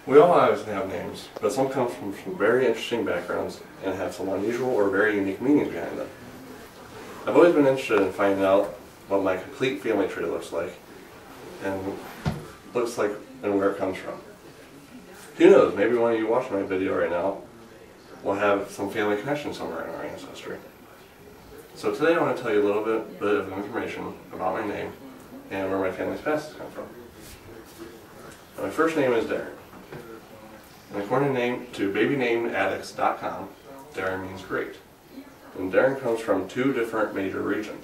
We all obviously have names, but some come from very interesting backgrounds and have some unusual or very unique meanings behind them. I've always been interested in finding out what my complete family tree looks like and where it comes from. Who knows, maybe one of you watching my video right now will have some family connection somewhere in our ancestry. So today I want to tell you a little bit of information about my name and where my family's past has come from. My first name is Darren. And according to babynameaddicts.com, Darren means great. And Darren comes from two different major regions.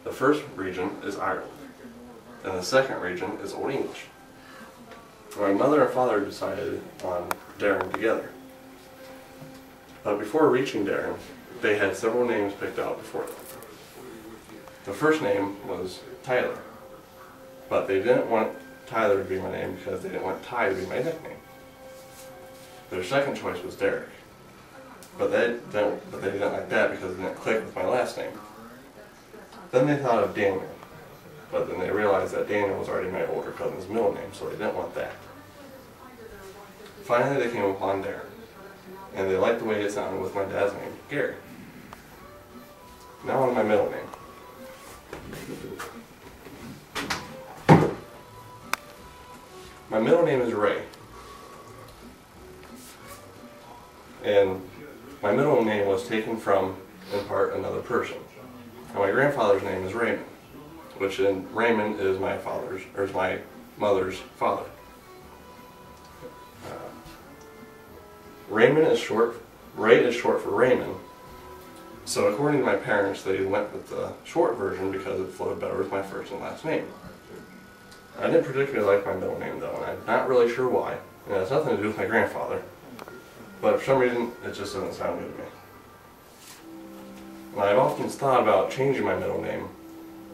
The first region is Ireland, and the second region is Old English. My mother and father decided on Darren together. But before reaching Darren, they had several names picked out before them. The first name was Tyler, but they didn't want Tyler to be my name because they didn't want Ty to be my nickname. Their second choice was Derek, but they didn't like that because it didn't click with my last name. Then they thought of Daniel, but then they realized that Daniel was already my older cousin's middle name, so they didn't want that. Finally, they came upon Darren, and they liked the way it sounded with my dad's name, Gary. Now on my middle name. My middle name is Ray, and my middle name was taken from, in part, another person. And my grandfather's name is Raymond, which Raymond is my mother's father. Ray is short for Raymond, so according to my parents, they went with the short version because it flowed better with my first and last name. I didn't particularly like my middle name though, and I'm not really sure why. And it has nothing to do with my grandfather, but for some reason it just doesn't sound good to me. And I've often thought about changing my middle name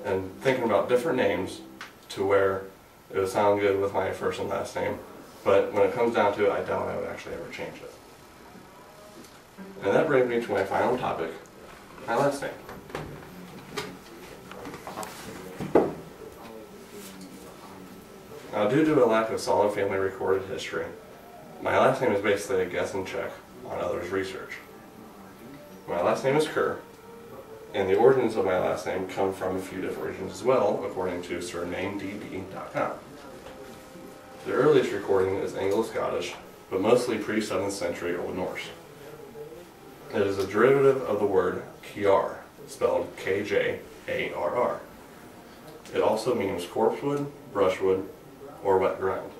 and thinking about different names to where it would sound good with my first and last name, but when it comes down to it, I doubt I would actually ever change it. And that brings me to my final topic, my last name. Now, due to a lack of solid family recorded history, my last name is basically a guess and check on others' research. My last name is Kerr, and the origins of my last name come from a few different regions as well, according to surnamedb.com. The earliest recording is Anglo-Scottish, but mostly pre-7th century Old Norse. It is a derivative of the word kjar, spelled K-J-A-R-R. It also means corpsewood, brushwood, or wet ground.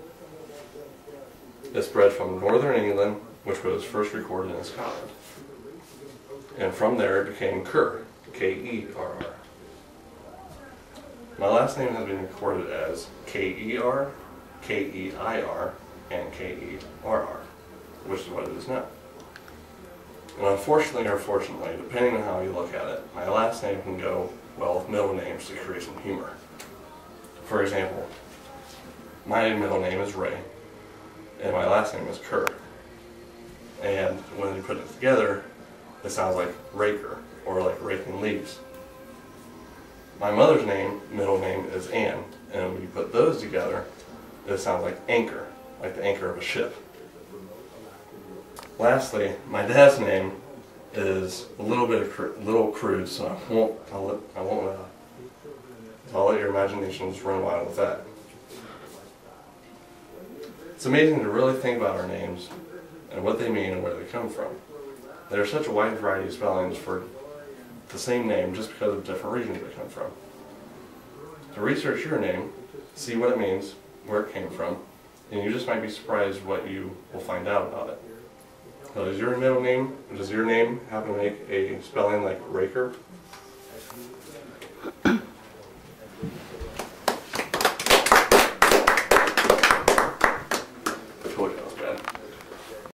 It spread from northern England, which was first recorded in Scotland. And from there it became Kerr, K-E-R-R. My last name has been recorded as K-E-R, K-E-I-R, and K-E-R-R, which is what it is now. And unfortunately or fortunately, depending on how you look at it, my last name can go well with middle names to create some humor. For example, my middle name is Ray, and my last name is Kerr. And when you put it together, it sounds like raker, or like raking leaves. My mother's middle name is Ann, and when you put those together, it sounds like anchor, like the anchor of a ship. Lastly, my dad's name is a little crude, so I'll let your imaginations run wild with that. It's amazing to really think about our names and what they mean and where they come from. There are such a wide variety of spellings for the same name just because of different regions they come from. To research your name, see what it means, where it came from, and you just might be surprised what you will find out about it. So does your name happen to make a spelling like raker